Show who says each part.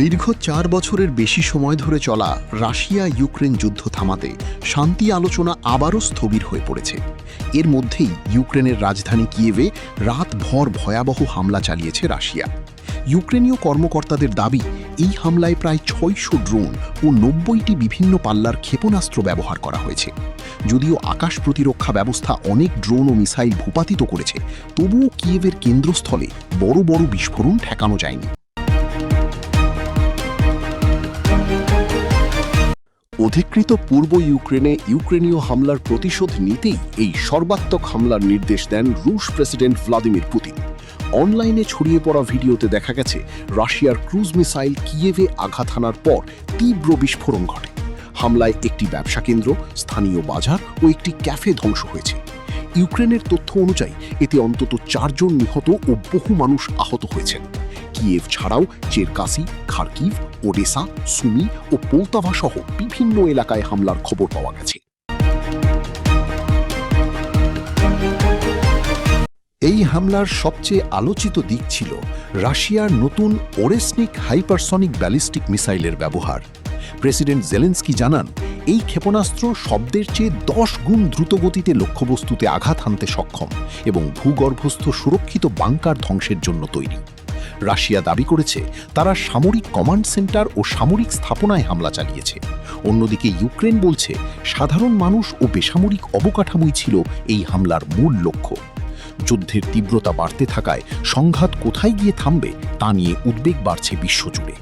Speaker 1: দীর্ঘ ৪ বছরের বেশি সময় ধরে চলা রাশিয়া ইউক্রেন যুদ্ধ থামাতে শান্তি আলোচনা আবারও স্থবির হয়ে পড়েছে। এর মধ্যেই ইউক্রেনের রাজধানী কিয়েভে রাতভর ভয়াবহ হামলা চালিয়েছে রাশিয়া। ইউক্রেনীয় কর্মকর্তাদের দাবি, এই হামলায় প্রায় ৬০০ ড্রোন ও ৯০টি বিভিন্ন পাল্লার ক্ষেপণাস্ত্র ব্যবহার করা হয়েছে। যদিও আকাশ প্রতিরক্ষা ব্যবস্থা অনেক ড্রোন ও মিসাইল ভূপাতিত করেছে, তবুও কিয়েভের কেন্দ্রস্থলে বড় বড় বিস্ফোরণ ঠেকানো যায়নি। অধিকৃত পূর্ব ইউক্রেনে ইউক্রেনীয় হামলার প্রতিশোধ নিতেই এই সর্বাত্মক হামলার নির্দেশ দেন রুশ প্রেসিডেন্ট ভ্লাদিমির পুতিন। অনলাইনে ছড়িয়ে পড়া ভিডিওতে দেখা গেছে রাশিয়ার ক্রুজ মিসাইল কিয়েভে আঘাত হানার পর তীব্র বিস্ফোরণ ঘটে। হামলায় একটি ব্যবসা কেন্দ্র, স্থানীয় বাজার ও একটি ক্যাফে ধ্বংস হয়েছে। ইউক্রেনের তথ্য অনুযায়ী এতে অন্তত ৪ জন নিহত ও বহু মানুষ আহত হয়েছেন। কিয়েভ ছাড়াও চেরকাসি, খার্কিভ, ওডেসা, সুমি ও পোলতাভা সহ বিভিন্ন এলাকায় হামলার খবর পাওয়া গেছে। এই হামলার সবচেয়ে আলোচিত দিক ছিল রাশিয়ার নতুন ওরেসনিক হাইপারসনিক ব্যালিস্টিক মিসাইলের ব্যবহার। প্রেসিডেন্ট জেলেনস্কি জানান, এই ক্ষেপণাস্ত্র শব্দের চেয়ে ১০ গুণ দ্রুতগতিতে লক্ষ্যবস্তুতে আঘাত হানতে সক্ষম এবং ভূগর্ভস্থ সুরক্ষিত বাংকার ধ্বংসের জন্য তৈরি। রাশিয়া দাবি করেছে তারা সামরিক কমান্ড সেন্টার ও সামরিক স্থাপনায় হামলা চালিয়েছে। অন্যদিকে ইউক্রেন বলছে সাধারণ মানুষ ও বেসামরিক অবকাঠামোই ছিল এই হামলার মূল লক্ষ্য। যুদ্ধের তীব্রতা বাড়তে থাকায় সংঘাত কোথায় গিয়ে থামবে তা নিয়ে উদ্বেগ বাড়ছে বিশ্বজুড়ে।